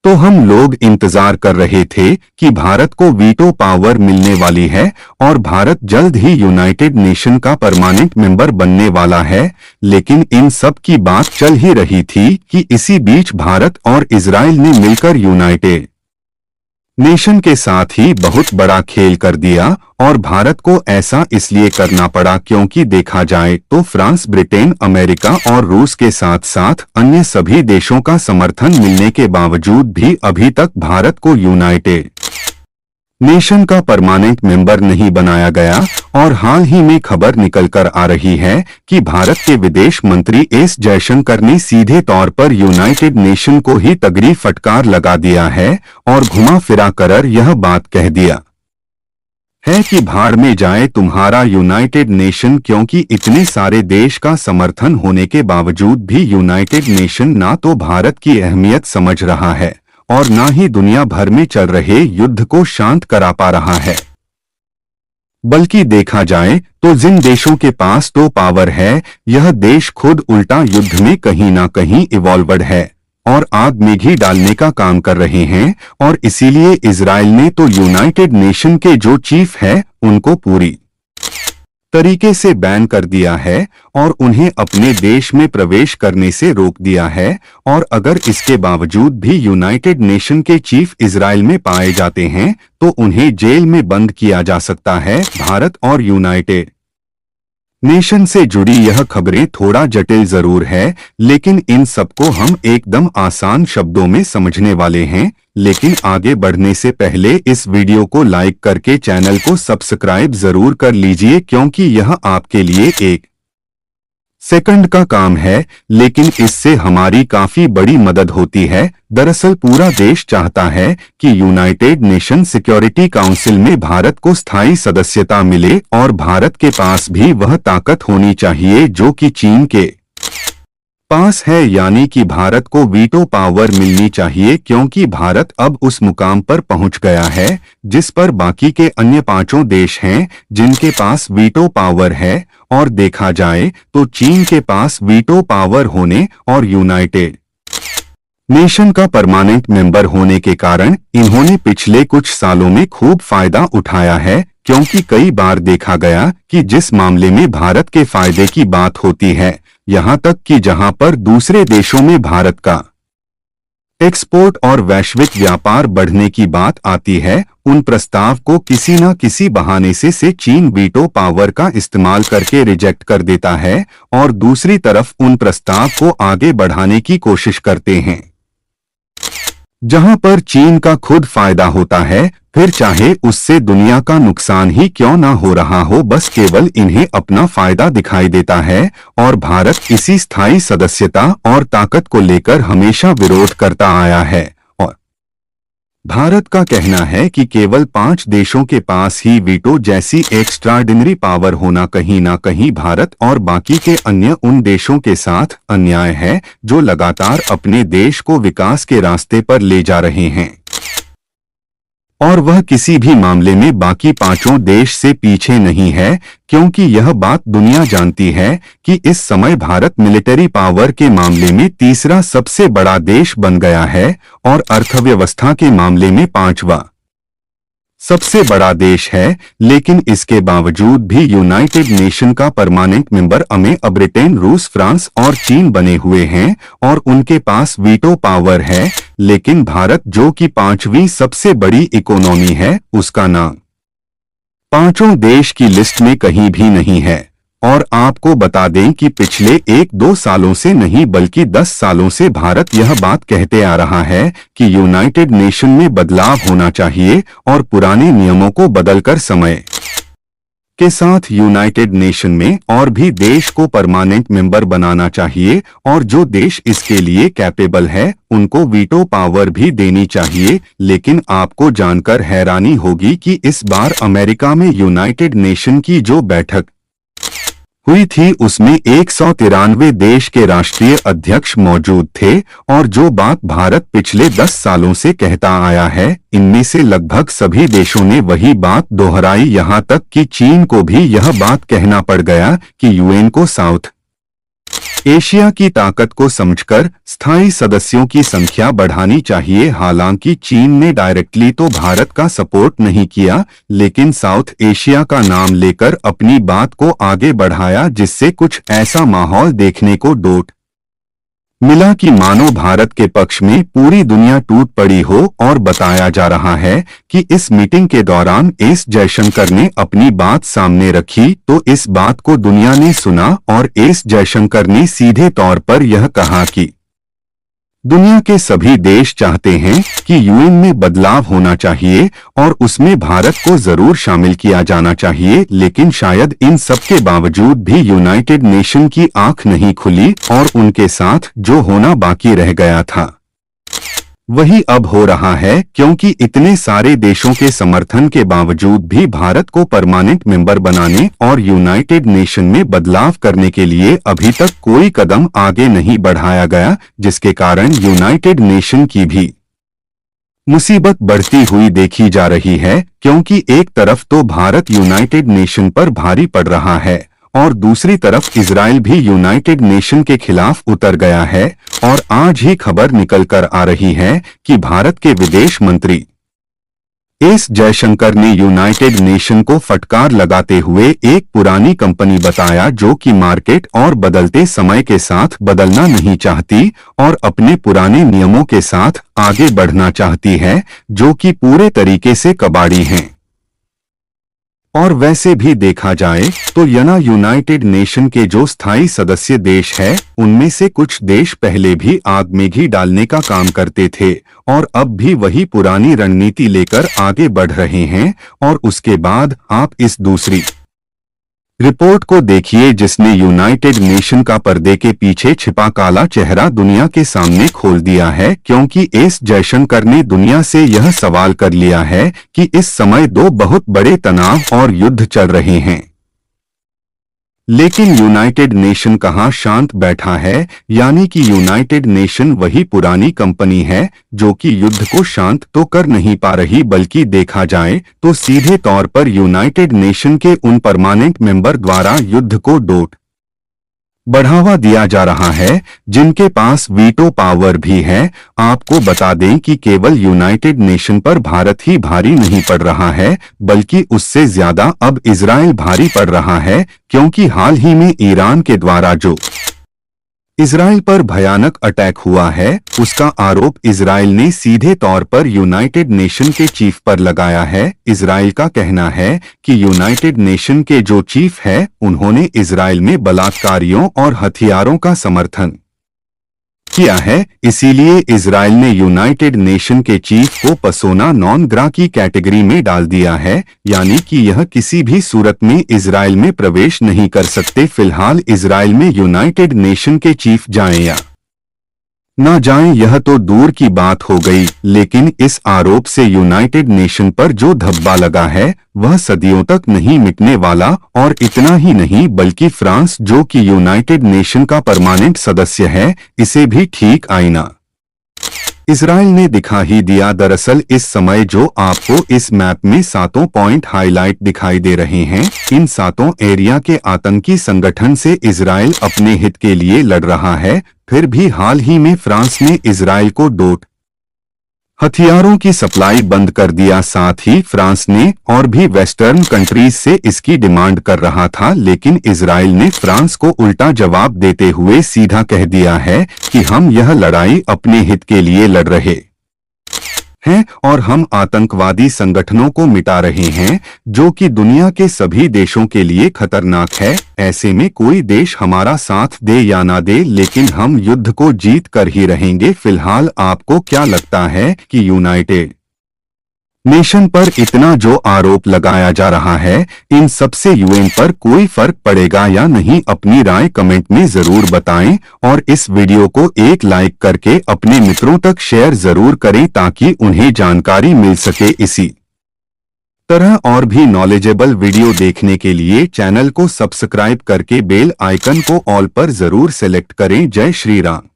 तो हम लोग इंतजार कर रहे थे कि भारत को वीटो पावर मिलने वाली है और भारत जल्द ही यूनाइटेड नेशन का परमानेंट मेंबर बनने वाला है। लेकिन इन सब की बात चल ही रही थी कि इसी बीच भारत और इजराइल ने मिलकर यूनाइटेड नेशन के साथ ही बहुत बड़ा खेल कर दिया। और भारत को ऐसा इसलिए करना पड़ा क्योंकि देखा जाए तो फ्रांस, ब्रिटेन, अमेरिका और रूस के साथ साथ अन्य सभी देशों का समर्थन मिलने के बावजूद भी अभी तक भारत को यूनाइटेड नेशन का परमानेंट मेंबर नहीं बनाया गया। और हाल ही में खबर निकलकर आ रही है कि भारत के विदेश मंत्री एस जयशंकर ने सीधे तौर पर यूनाइटेड नेशन को ही तगड़ी फटकार लगा दिया है और घुमा फिरा कर यह बात कह दिया है कि भाड़ में जाए तुम्हारा यूनाइटेड नेशन, क्योंकि इतने सारे देश का समर्थन होने के बावजूद भी यूनाइटेड नेशन ना तो भारत की अहमियत समझ रहा है और ना ही दुनिया भर में चल रहे युद्ध को शांत करा पा रहा है। बल्कि देखा जाए तो जिन देशों के पास तो पावर है, यह देश खुद उल्टा युद्ध में कहीं ना कहीं इवॉल्वड है और आग में घी डालने का काम कर रहे हैं। और इसीलिए इजराइल ने तो यूनाइटेड नेशन के जो चीफ है उनको पूरी तरीके से बैन कर दिया है और उन्हें अपने देश में प्रवेश करने से रोक दिया है। और अगर इसके बावजूद भी यूनाइटेड नेशन के चीफ इजराइल में पाए जाते हैं तो उन्हें जेल में बंद किया जा सकता है। भारत और यूनाइटेड नेशन से जुड़ी यह खबरें थोड़ा जटिल जरूर है, लेकिन इन सबको हम एकदम आसान शब्दों में समझने वाले हैं। लेकिन आगे बढ़ने से पहले इस वीडियो को लाइक करके चैनल को सब्सक्राइब जरूर कर लीजिए, क्योंकि यह आपके लिए एक सेकंड का काम है, लेकिन इससे हमारी काफी बड़ी मदद होती है। दरअसल पूरा देश चाहता है कि यूनाइटेड नेशन सिक्योरिटी काउंसिल में भारत को स्थायी सदस्यता मिले और भारत के पास भी वह ताकत होनी चाहिए जो कि चीन के पास है, यानी कि भारत को वीटो पावर मिलनी चाहिए, क्योंकि भारत अब उस मुकाम पर पहुंच गया है जिस पर बाकी के अन्य पांचों देश हैं जिनके पास वीटो पावर है। और देखा जाए तो चीन के पास वीटो पावर होने और यूनाइटेड नेशन का परमानेंट मेंबर होने के कारण इन्होंने पिछले कुछ सालों में खूब फायदा उठाया है, क्योंकि कई बार देखा गया कि जिस मामले में भारत के फायदे की बात होती है, यहां तक कि जहां पर दूसरे देशों में भारत का एक्सपोर्ट और वैश्विक व्यापार बढ़ने की बात आती है, उन प्रस्ताव को किसी न किसी बहाने से चीन वीटो पावर का इस्तेमाल करके रिजेक्ट कर देता है और दूसरी तरफ उन प्रस्ताव को आगे बढ़ाने की कोशिश करते हैं जहां पर चीन का खुद फायदा होता है, फिर चाहे उससे दुनिया का नुकसान ही क्यों ना हो रहा हो, बस केवल इन्हें अपना फायदा दिखाई देता है। और भारत इसी स्थायी सदस्यता और ताकत को लेकर हमेशा विरोध करता आया है। और भारत का कहना है कि केवल 5 देशों के पास ही वीटो जैसी एक्स्ट्राऑर्डिनरी पावर होना कहीं ना कहीं भारत और बाकी के अन्य उन देशों के साथ अन्याय है जो लगातार अपने देश को विकास के रास्ते पर ले जा रहे हैं। और वह किसी भी मामले में बाकी पांचों देश से पीछे नहीं है, क्योंकि यह बात दुनिया जानती है कि इस समय भारत मिलिट्री पावर के मामले में तीसरा सबसे बड़ा देश बन गया है और अर्थव्यवस्था के मामले में 5वां सबसे बड़ा देश है। लेकिन इसके बावजूद भी यूनाइटेड नेशन का परमानेंट मेंबर ब्रिटेन, रूस, फ्रांस और चीन बने हुए हैं और उनके पास वीटो पावर है। लेकिन भारत, जो कि 5वीं सबसे बड़ी इकोनॉमी है, उसका नाम पांचों देश की लिस्ट में कहीं भी नहीं है। और आपको बता दें कि पिछले 1-2 सालों से नहीं बल्कि 10 सालों से भारत यह बात कहते आ रहा है कि यूनाइटेड नेशन में बदलाव होना चाहिए और पुराने नियमों को बदलकर समय के साथ यूनाइटेड नेशन में और भी देश को परमानेंट मेंबर बनाना चाहिए। और जो देश इसके लिए कैपेबल है उनको वीटो पावर भी देनी चाहिए। लेकिन आपको जानकर हैरानी होगी कि इस बार अमेरिका में यूनाइटेड नेशन की जो बैठक हुई थी उसमें 193 देश के राष्ट्रीय अध्यक्ष मौजूद थे। और जो बात भारत पिछले 10 सालों से कहता आया है, इनमें से लगभग सभी देशों ने वही बात दोहराई, यहां तक कि चीन को भी यह बात कहना पड़ गया कि यूएन को साउथ एशिया की ताकत को समझकर स्थायी सदस्यों की संख्या बढ़ानी चाहिए। हालांकि चीन ने डायरेक्टली तो भारत का सपोर्ट नहीं किया, लेकिन साउथ एशिया का नाम लेकर अपनी बात को आगे बढ़ाया, जिससे कुछ ऐसा माहौल देखने को मिला कि मानो भारत के पक्ष में पूरी दुनिया टूट पड़ी हो। और बताया जा रहा है कि इस मीटिंग के दौरान एस जयशंकर ने अपनी बात सामने रखी तो इस बात को दुनिया ने सुना और एस जयशंकर ने सीधे तौर पर यह कहा कि दुनिया के सभी देश चाहते हैं कि यूएन में बदलाव होना चाहिए और उसमें भारत को जरूर शामिल किया जाना चाहिए, लेकिन शायद इन सब के बावजूद भी यूनाइटेड नेशन की आंख नहीं खुली और उनके साथ जो होना बाकी रह गया था वही अब हो रहा है, क्योंकि इतने सारे देशों के समर्थन के बावजूद भी भारत को परमानेंट मेंबर बनाने और यूनाइटेड नेशन में बदलाव करने के लिए अभी तक कोई कदम आगे नहीं बढ़ाया गया, जिसके कारण यूनाइटेड नेशन की भी मुसीबत बढ़ती हुई देखी जा रही है। क्योंकि एक तरफ तो भारत यूनाइटेड नेशन पर भारी पड़ रहा है और दूसरी तरफ इजराइल भी यूनाइटेड नेशन के खिलाफ उतर गया है। और आज ही खबर निकल कर आ रही है कि भारत के विदेश मंत्री एस जयशंकर ने यूनाइटेड नेशन को फटकार लगाते हुए एक पुरानी कंपनी बताया, जो कि मार्केट और बदलते समय के साथ बदलना नहीं चाहती और अपने पुराने नियमों के साथ आगे बढ़ना चाहती है, जो कि पूरे तरीके से कबाड़ी हैं। और वैसे भी देखा जाए तो यूनाइटेड नेशन के जो स्थायी सदस्य देश है, उनमें से कुछ देश पहले भी आग में घी डालने का काम करते थे और अब भी वही पुरानी रणनीति लेकर आगे बढ़ रहे हैं। और उसके बाद आप इस दूसरी रिपोर्ट को देखिए, जिसने यूनाइटेड नेशन का पर्दे के पीछे छिपा काला चेहरा दुनिया के सामने खोल दिया है। क्योंकि एस जयशंकर ने दुनिया से यह सवाल कर लिया है कि इस समय दो बहुत बड़े तनाव और युद्ध चल रहे हैं, लेकिन यूनाइटेड नेशन कहाँ शांत बैठा है। यानी कि यूनाइटेड नेशन वही पुरानी कंपनी है जो कि युद्ध को शांत तो कर नहीं पा रही, बल्कि देखा जाए तो सीधे तौर पर यूनाइटेड नेशन के उन परमानेंट मेंबर द्वारा युद्ध को बढ़ावा दिया जा रहा है जिनके पास वीटो पावर भी है। आपको बता दें कि केवल यूनाइटेड नेशन पर भारत ही भारी नहीं पड़ रहा है, बल्कि उससे ज्यादा अब इजराइल भारी पड़ रहा है। क्योंकि हाल ही में ईरान के द्वारा जो इजराइल पर भयानक अटैक हुआ है, उसका आरोप इजराइल ने सीधे तौर पर यूनाइटेड नेशन के चीफ पर लगाया है। इजराइल का कहना है कि यूनाइटेड नेशन के जो चीफ है, उन्होंने इजराइल में बलात्कारियों और हथियारों का समर्थन किया है। इसीलिए इजराइल ने यूनाइटेड नेशन के चीफ को पर्सोना नॉन ग्रा की कैटेगरी में डाल दिया है, यानी कि यह किसी भी सूरत में इजराइल में प्रवेश नहीं कर सकते। फिलहाल इजराइल में यूनाइटेड नेशन के चीफ जाएं या न जाएं यह तो दूर की बात हो गई, लेकिन इस आरोप से यूनाइटेड नेशन पर जो धब्बा लगा है वह सदियों तक नहीं मिटने वाला। और इतना ही नहीं, बल्कि फ्रांस जो कि यूनाइटेड नेशन का परमानेंट सदस्य है, इसे भी ठीक आईना इजराइल ने दिखा ही दिया। दरअसल इस समय जो आपको इस मैप में 7 पॉइंट हाईलाइट दिखाई दे रहे हैं, इन 7 एरिया के आतंकी संगठन से इजराइल अपने हित के लिए लड़ रहा है। फिर भी हाल ही में फ्रांस ने इजराइल को हथियारों की सप्लाई बंद कर दिया। साथ ही फ्रांस ने और भी वेस्टर्न कंट्रीज से इसकी डिमांड कर रहा था, लेकिन इजराइल ने फ्रांस को उल्टा जवाब देते हुए सीधा कह दिया है कि हम यह लड़ाई अपने हित के लिए लड़ रहे हैं और हम आतंकवादी संगठनों को मिटा रहे हैं, जो कि दुनिया के सभी देशों के लिए खतरनाक है। ऐसे में कोई देश हमारा साथ दे या ना दे, लेकिन हम युद्ध को जीत कर ही रहेंगे। फिलहाल आपको क्या लगता है कि यूनाइटेड नेशन पर इतना जो आरोप लगाया जा रहा है, इन सबसे यूएन पर कोई फर्क पड़ेगा या नहीं? अपनी राय कमेंट में जरूर बताएं और इस वीडियो को एक लाइक करके अपने मित्रों तक शेयर जरूर करें ताकि उन्हें जानकारी मिल सके। इसी तरह और भी नॉलेजेबल वीडियो देखने के लिए चैनल को सब्सक्राइब करके बेल आइकन को ऑल पर जरूर सेलेक्ट करें। जय श्री राम।